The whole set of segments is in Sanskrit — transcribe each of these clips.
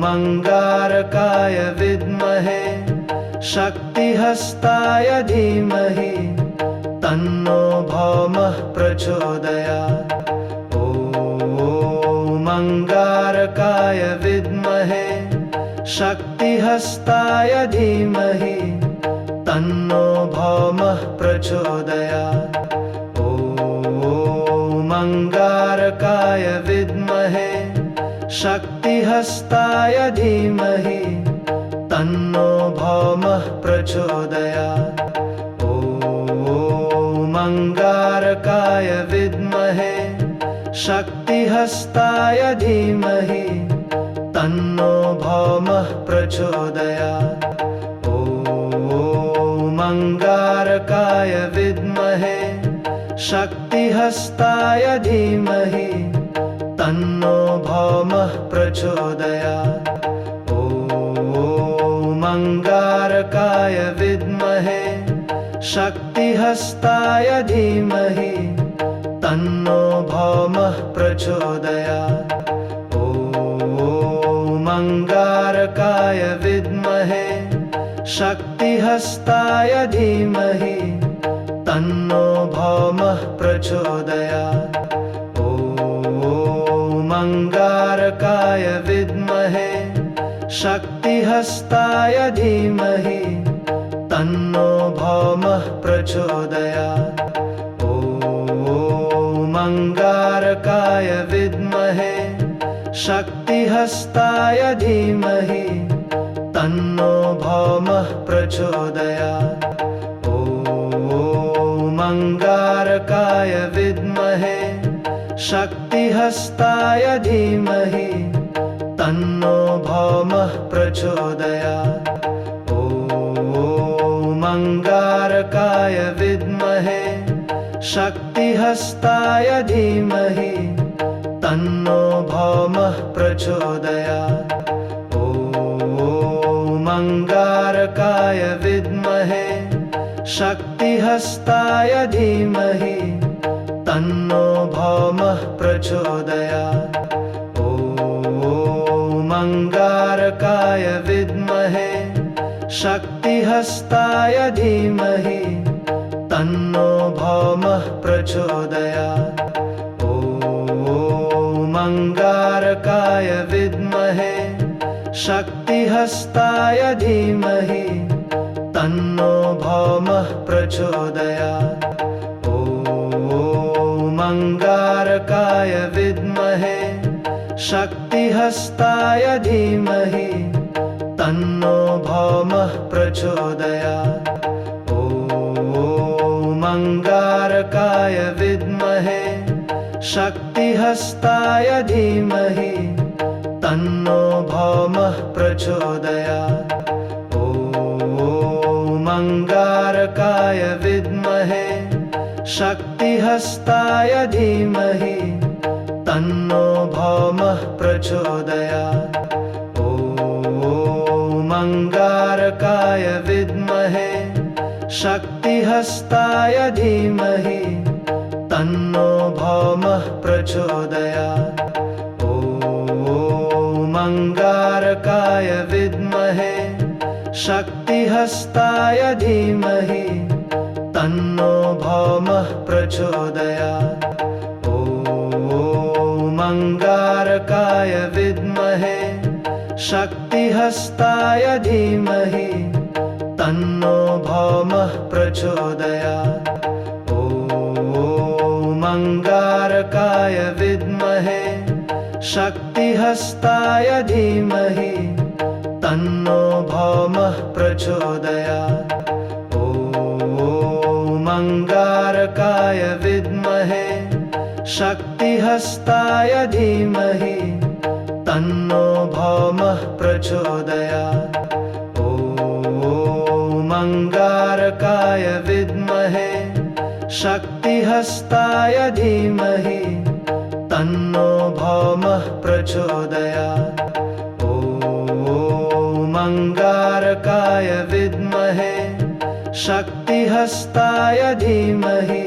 अंगारकाय विद्महे शक्तिहस्ताय धीमहि तन्नो भौमः प्रचोदयात्। ॐ अंगारकाय विद्महे शक्तिहस्ताय धीमहि तन्नो भौमः प्रचोदयात्। ॐ अंगारकाय विद्महे शक्तिहस्ताय धीमहि तन्नो भौमः प्रचोदयात्। ॐ अंगारकाय विद्महे शक्तिहस्ताय धीमहि तन्नो भौमः प्रचोदयात्। ॐ अंगारकाय विद्महे शक्तिहस्ताय धीमहि तन्नो भौमः प्रचोदयात्। ॐ अंगारकाय विद्महे शक्तिहस्ताय धीमहि तन्नो भौमः प्रचोदयात्। ॐ अंगारकाय विद्महे शक्तिहस्ताय धीमहि तन्नो भौमः प्रचोदयात्। ॐ अंगारकाय विद्महे शक्तिहस्ताय धीमहि तन्नो भौमः प्रचोदयात्। ॐ अंगारकाय विद्महे शक्तिहस्ताय धीमहि तन्नो भौमः प्रचोदयात्। ॐ अंगारकाय विद्महे शक्तिहस्ताय धीमहि तन्नो भौमः प्रचोदयात्। ॐ अंगारकाय विद्महे शक्तिहस्ताय धीमहि तन्नो भौमः प्रचोदयात्। ॐ अंगारकाय विद्महे शक्तिहस्ताय धीमहि तन्नो भौमः प्रचोदयात्। ॐ अंगारकाय विद्महे शक्तिहस्ताय धीमहि तन्नो भौमः प्रचोदयात्। ॐ अंगारकाय विद्महे शक्तिहस्ताय धीमहि तन्नो भौमः प्रचोदयात्। ॐ अंगारकाय विद्महे शक्तिहस्ताय धीमहि तन्नो भौमः प्रचोदयात्। ॐ अंगारकाय विद्महे शक्तिहस्ताय धीमहि तन्नो भौमः प्रचोदयात्। ॐ अंगारकाय विद्महे शक्तिहस्ताय धीमहि तन्नो भौमः प्रचोदयात्। ॐ अंगारकाय विद्महे शक्तिहस्ताय धीमहि तन्नो भौमः प्रचोदयात्। ॐ अंगारकाय विद्महे शक्तिहस्ताय धीमहि तन्नो भौमः प्रचोदयात्। ॐ अंगारकाय विद्महे शक्तिहस्ताय धीमहि तन्नो भौमः प्रचोदयात्। ॐ अंगारकाय विद्महे शक्तिहस्ताय धीमहि तन्नो भौमः प्रचोदयात्। ॐ अंगारकाय विद्महे शक्तिहस्ताय धीमहि तन्नो भौमः प्रचोदयात्। ॐ अंगारकाय विद्महे शक्तिहस्ताय धीमहि तन्नो भौमः प्रचोदयात्। ॐ अंगारकाय विद्महे शक्तिहस्ताय धीमहि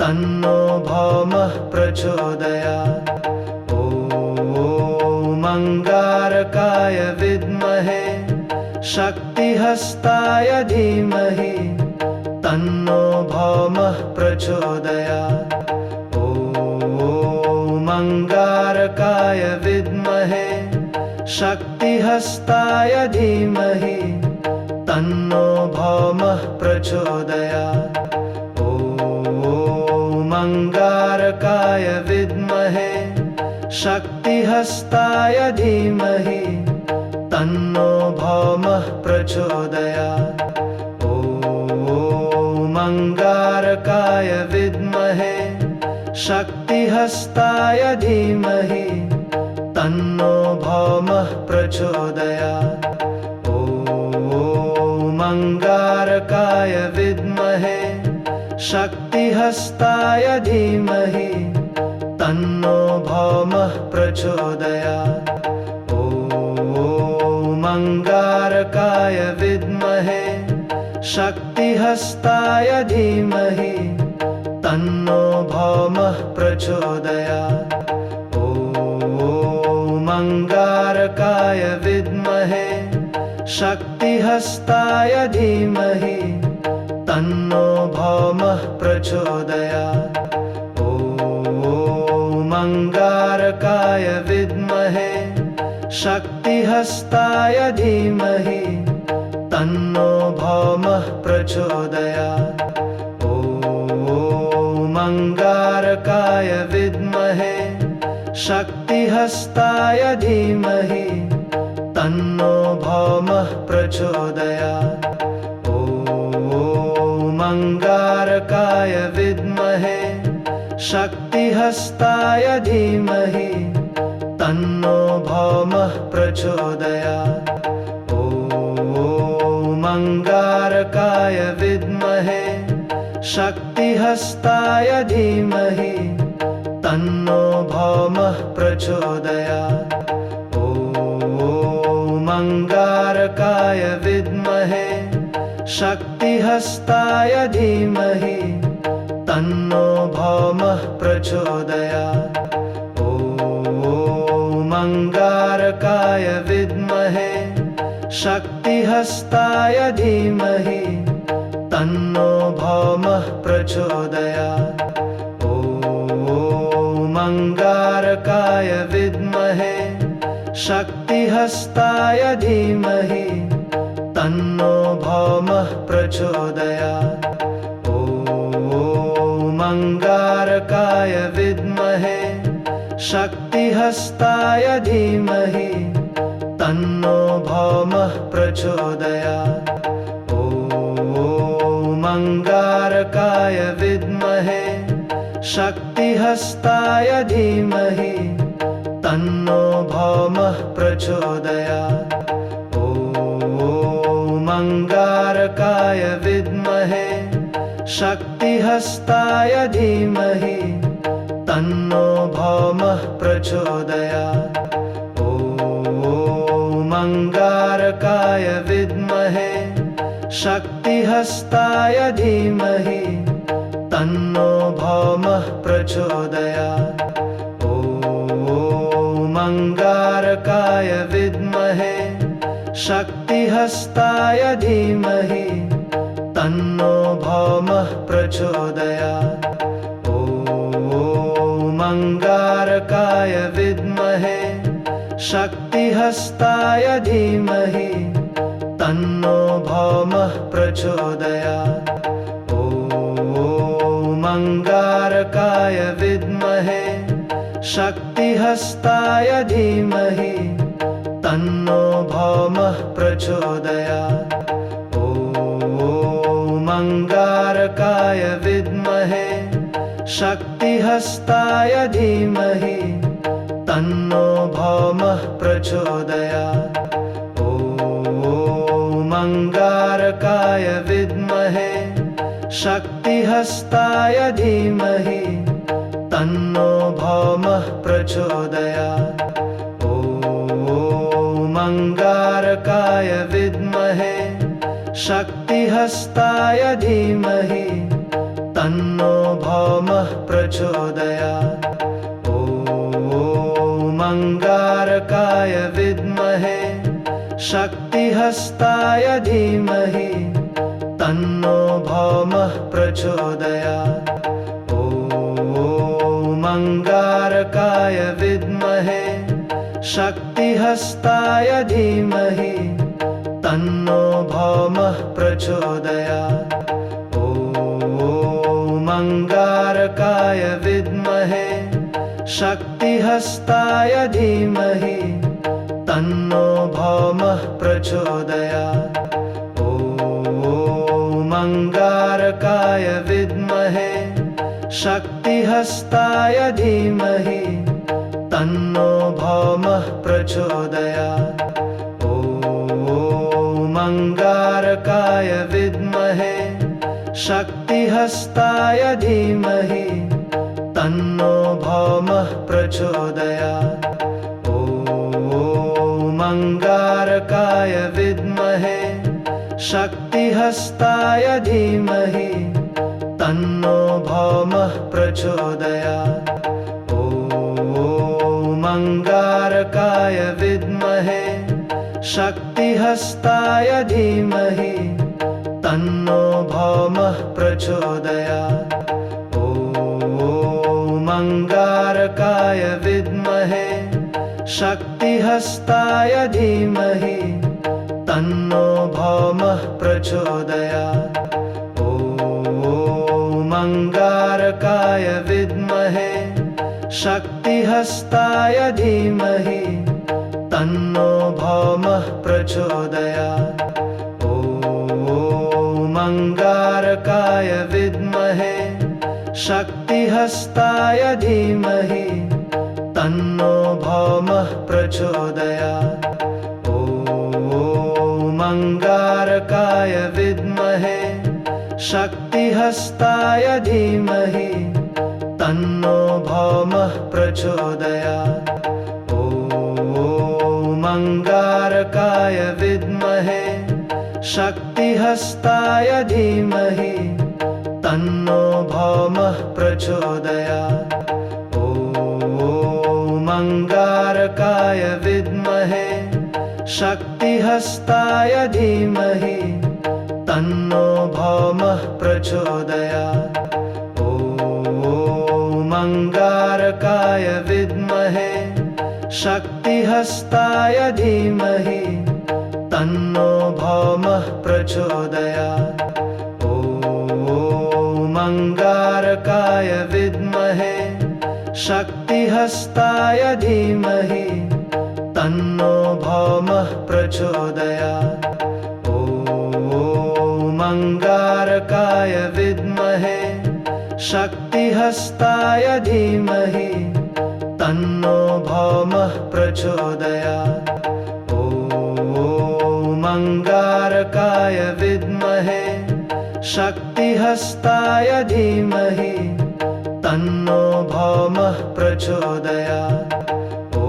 तन्नो भौमः प्रचोदयात्। ॐ अंगारकाय विद्महे शक्तिहस्ताय धीमहि तन्नो भौमः प्रचोदयात्। ॐ अंगारकाय विद्महे शक्तिहस्ताय धीमहि तन्नो भौमः प्रचोदयात्। ॐ अंगारकाय विद्महे शक्तिहस्ताय धीमहि तन्नो भौमः प्रचोदयात्। ॐ अंगारकाय विद्महे शक्तिहस्ताय धीमहि तन्नो भौमः प्रचोदयात्। ॐ अंगारकाय विद्महे शक्तिहस्ताय धीमहि तन्नो भौमः प्रचोदयात्। ॐ अंगारकाय विद्महे शक्तिहस्ताय धीमहि तन्नो भौमः प्रचोदयात्। ॐ अंगारकाय विद्महे शक्तिहस्ताय धीमहि तन्नो भौमः प्रचोदयात्। ॐ अंगारकाय विद्महे शक्तिहस्ताय धीमहि तन्नो भौमः प्रचोदयात्। ॐ अंगारकाय विद्महे शक्तिहस्ताय धीमहि तन्नो भौमः प्रचोदयात्। ॐ अंगारकाय विद्महे शक्तिहस्ताय धीमहि तन्नो भौमः प्रचोदयात्। ॐ अंगारकाय विद्महे शक्तिहस्ताय धीमहि तन्नो भौमः प्रचोदयात्। ॐ अंगारकाय विद्महे शक्तिहस्ताय धीमहि तन्नो भौमः प्रचोदयात्। ॐ अंगारकाय विद्महे शक्तिहस्ताय धीमहि तन्नो भौमः प्रचोदयात्। ॐ अंगारकाय विद्महे शक्तिहस्ताय धीमहि तन्नो भौमः प्रचोदयात्। ॐ अंगारकाय विद्महे शक्तिहस्ताय धीमहि तन्नो भौमः प्रचोदयात्। ॐ अंगारकाय विद्महे शक्तिहस्ताय धीमहि तन्नो भौमः प्रचोदयात्। ॐ अंगारकाय विद्महे शक्तिहस्ताय धीमहि तन्नो भौमः प्रचोदयात्। ॐ अंगारकाय विद्महे शक्तिहस्ताय धीमहि तन्नो भौमः प्रचोदयात्। ॐ अंगारकाय विद्महे शक्तिहस्ताय धीमहि तन्नो भौमः प्रचोदयात्। ॐ अंगारकाय विद्महे शक्तिहस्ताय धीमहि तन्नो भौमः प्रचोदयात्। ॐ अंगारकाय विद्महे शक्तिहस्ताय धीमहि तन्नो भौमः प्रचोदयात्। ॐ अंगारकाय विद्महे शक्तिहस्ताय धीमहि तन्नो भौमः प्रचोदयात्। ॐ अंगारकाय विद्महे शक्तिहस्ताय धीमहि तन्नो भौमः प्रचोदयात्। ॐ अंगारकाय विद्महे शक्तिहस्ताय धीमहि तन्नो भौमः प्रचोदयात्। ॐ अंगारकाय विद्महे शक्तिहस्ताय धीमहि तन्नो भौमः प्रचोदयात्। ॐ अंगारकाय विद्महे शक्तिहस्ताय धीमहि तन्नो भौमः प्रचोदयात्। ॐ अंगारकाय विद्महे शक्तिहस्ताय धीमहि तन्नो भौमः प्रचोदयात्। ॐ अंगारकाय विद्महे शक्तिहस्ताय धीमहि तन्नो भौमः प्रचोदयात्। ॐ अंगारकाय विद्महे शक्तिहस्ताय धीमहि तन्नो भौमः प्रचोदयात्। ॐ अंगारकाय विद्महे शक्तिहस्ताय धीमहि तन्नो भौमः प्रचोदयात्। ॐ अंगारकाय विद्महे शक्तिहस्ताय धीमहि तन्नो भौमः प्रचोदयात्। ॐ अंगारकाय विद्महे शक्तिहस्ताय धीमहि तन्नो भौमः प्रचोदयात्। ॐ अंगारकाय विद्महे शक्तिहस्ताय धीमहि तन्नो भौमः प्रचोदयात्। ॐ अंगारकाय विद्महे शक्तिहस्ताय धीमहि तन्नो भौमः प्रचोदयात्। ॐ अंगारकाय विद्महे शक्तिहस्ताय धीमहि तन्नो भौमः प्रचोदयात्। ॐ अंगारकाय विद्महे शक्तिहस्ताय धीमहि तन्नो भौमः प्रचोदयात्। ॐ अंगारकाय विद्महे शक्तिहस्ताय धीमहि तन्नो भौमः प्रचोदयात्। ॐ अंगारकाय विद्महे शक्तिहस्ताय धीमहि तन्नो भौमः प्रचोदयात्। ॐ अंगारकाय विद्महे शक्तिहस्ताय धीमहि तन्नो भौमः प्रचोदयात्। ॐ अंगारकाय विद्महे शक्तिहस्ताय धीमहि तन्नो भौमः प्रचोदयात्। ॐ अंगारकाय विद्महे शक्तिहस्ताय धीमहि तन्नो भौमः प्रचोदयात्। ॐ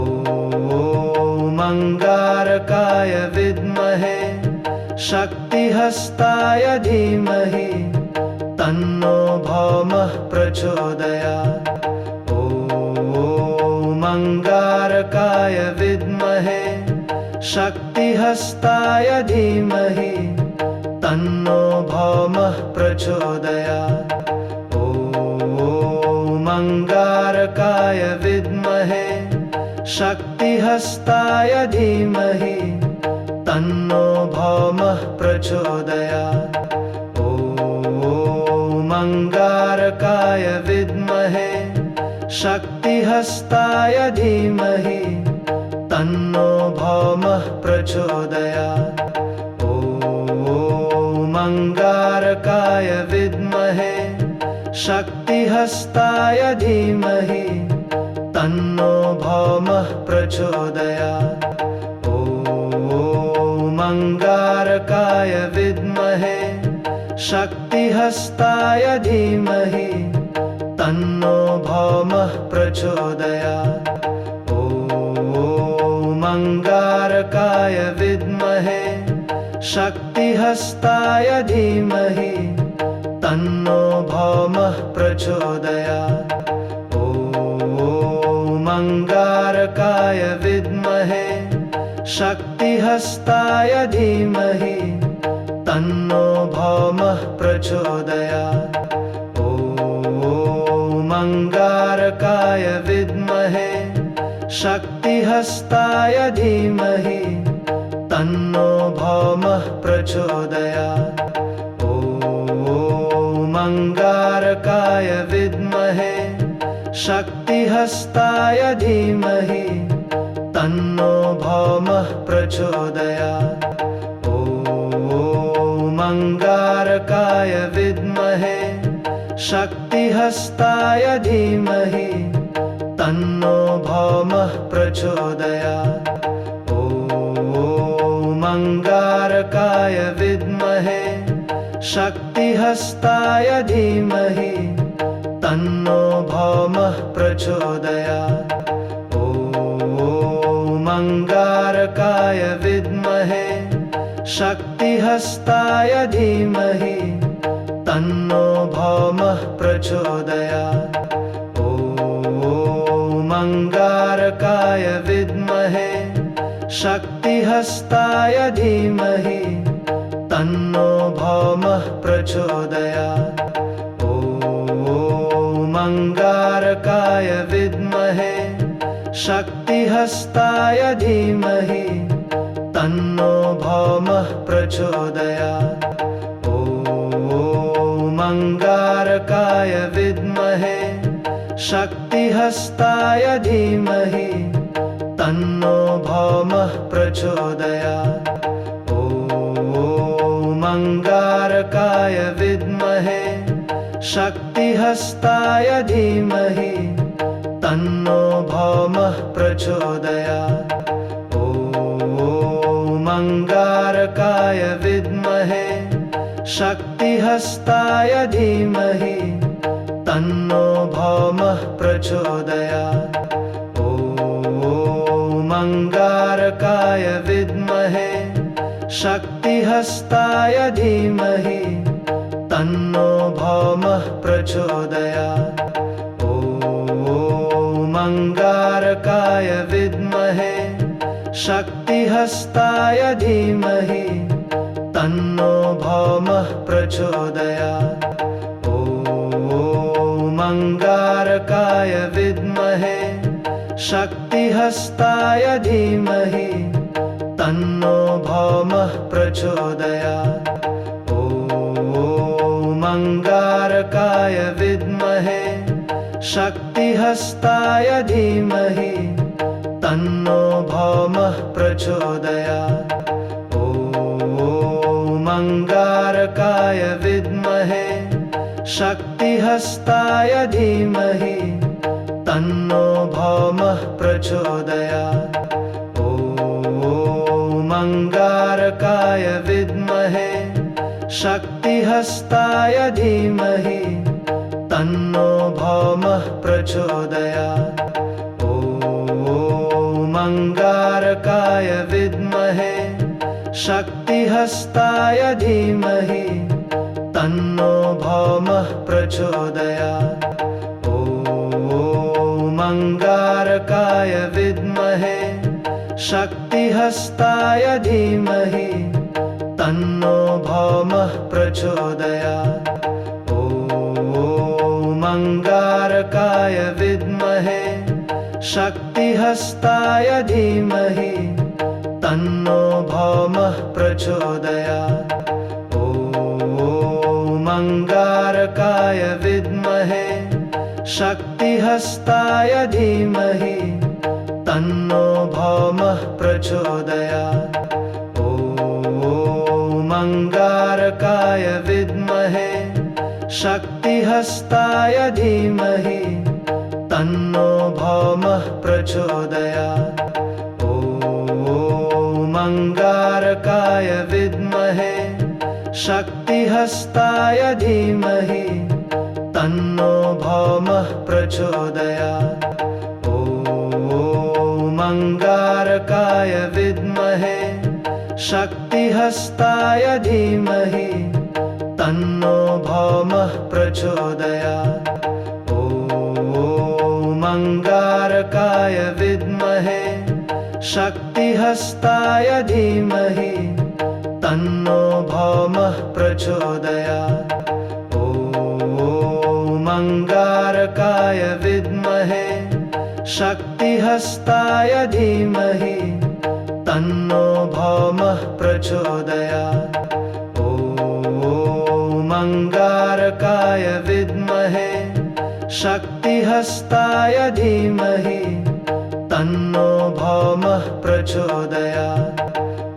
अंगारकाय विद्महे शक्तिहस्ताय धीमहि तन्नो भौमः प्रचोदयात्। ॐ अंगारकाय विद्महे शक्तिहस्ताय धीमहि तन्नो भौमः प्रचोदयात्। ॐ अंगारकाय विद्महे शक्तिहस्ताय धीमहि तन्नो भौमः प्रचोदयात्। ॐ अंगारकाय विद्महे शक्तिहस्ताय धीमहि तन्नो भौमः प्रचोदयात्। ॐ अंगारकाय विद्महे शक्तिहस्ताय धीमहि तन्नो भौमः प्रचोदयात्। ॐ अंगारकाय विद्महे शक्तिहस्ताय शक्तिहस्ताय धीमहि तन्नो भौमः प्रचोदयात्। ॐ अंगारकाय विद्महे शक्तिहस्ताय धीमहि तन्नो भौमः प्रचोदयात्। ॐ अंगारकाय विद्महे शक्तिहस्ताय धीमहि तन्नो भौमः प्रचोदयात्। ॐ अंगारकाय विद्महे शक्तिहस्ताय धीमहि तन्नो भौमः प्रचोदयात्। ॐ अंगारकाय विद्महे शक्तिहस्ताय धीमहि तन्नो भौमः प्रचोदयात्। ॐ अंगारकाय विद्महे शक्तिहस्ताय धीमहि तन्नो भौमः प्रचोदयात्। ॐ अंगारकाय विद्महे शक्तिहस्ताय धीमहि तन्नो भौमः प्रचोदयात्। ॐ अंगारकाय विद्महे शक्तिहस्ताय धीमहि तन्नो भौमः प्रचोदयात्। ॐ अंगारकाय विद्महे शक्तिहस्ताय धीमहि तन्नो भौमः प्रचोदयात्। ॐ अंगारकाय विद्महे शक्तिहस्ताय धीमहि तन्नो भौमः प्रचोदयात्। ॐ अंगारकाय विद्महे शक्तिहस्ताय धीमहि तन्नो भौमः प्रचोदयात्। ॐ अंगारकाय विद्महे शक्तिहस्ताय धीमहि तन्नो भौमः प्रचोदयात्। ॐ अंगारकाय विद्महे शक्तिहस्ताय धीमहि तन्नो भौमः प्रचोदयात्। ॐ अंगारकाय विद्महे शक्तिहस्ताय धीमहि तन्नो भौमः प्रचोदयात्। ॐ अंगारकाय विद्महे शक्तिहस्ताय धीमहि तन्नो भौमः प्रचोदयात्। ॐ अंगारकाय विद्महे शक्तिहस्ताय धीमहि तन्नो भौमः प्रचोदयात्। ॐ अंगारकाय विद्महे शक्तिहस्ताय धीमहि तन्नो भौमः प्रचोदयात्। ॐ अंगारकाय विद्महे शक्तिहस्ताय धीमहि तन्नो भौमः प्रचोदयात्। ॐ अंगारकाय विद्महे शक्तिहस्ताय धीमहि तन्नो भौमः प्रचोदयात्। ॐ अंगारकाय विद्महे शक्तिहस्ताय धीमहि तन्नो भौमः प्रचोदयात्। ॐ अंगारकाय विद्महे शक्तिहस्ताय धीमहि तन्नो भौमः प्रचोदयात्। ॐ अंगारकाय विद्महे शक्तिहस्ताय धीमहि तन्नो भौमः प्रचोदयात्। ॐ अंगारकाय विद्महे शक्तिहस्ताय धीमहि तन्नो भौमः प्रचोदयात्। ॐ अंगारकाय विद्महे शक्तिहस्ताय धीमहि तन्नो भौमः प्रचोदयात्। ॐ अंगारकाय विद्महे शक्तिहस्ताय धीमहि तन्नो भौमः प्रचोदयात्। ॐ अंगारकाय विद्महे शक्तिहस्ताय धीमहि तन्नो भौमः प्रचोदयात्। ॐ अंगारकाय विद्महे शक्तिहस्ताय धीमहि तन्नो भौमः प्रचोदयात्। ॐ अंगारकाय विद्महे शक्तिहस्ताय धीमहि तन्नो भौमः प्रचोदयात्। ॐ अंगारकाय विद्महे शक्तिहस्ताय धीमहि तन्नो भौमः प्रचोदयात्।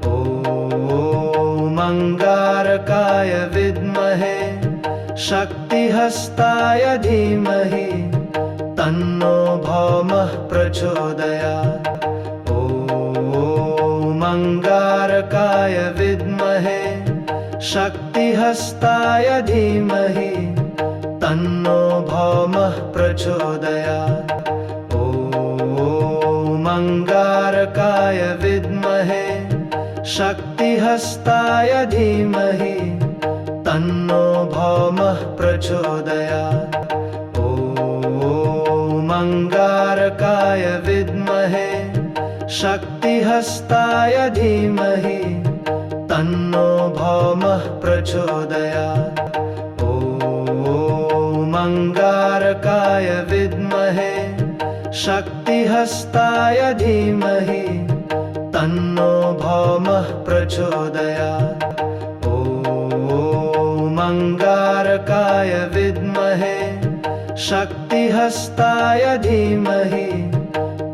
ॐ अंगारकाय विद्महे शक्तिहस्ताय धीमहि तन्नो भौमः प्रचोदयात्। ॐ अंगारकाय विद्महे शक्तिहस्ताय धीमहि तन्नो भौमः प्रचोदयात्। ॐ अंगारकाय विद्महे शक्तिहस्ताय धीमहि तन्नो भौमः प्रचोदयात्। ॐ अंगारकाय विद्महे शक्तिहस्ताय धीमहि तन्नो भौमः प्रचोदयात्। ॐ अंगारकाय विद्महे शक्तिहस्ताय धीमहि तन्नो भौमः प्रचोदयात्। ॐ अंगारकाय विद्महे शक्तिहस्ताय धीमहि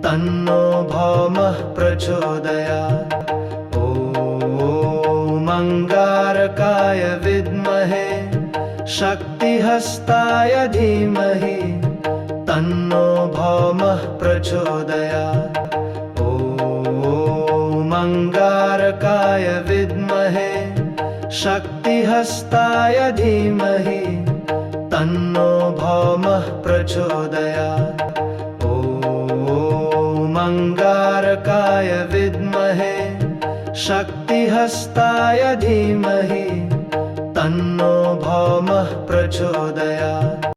तन्नो भौमः प्रचोदयात्। ॐ अंगारकाय विद्महे शक्तिहस्ताय धीमहि तन्नो भौमः प्रचोदयात्। ॐ अंगारकाय विद्महे शक्तिहस्ताय धीमहि तन्नो भौमः प्रचोदयात्। ॐ अंगारकाय विद्महे शक्तिहस्ताय धीमहि तन्नो भौमः प्रचोदयात्।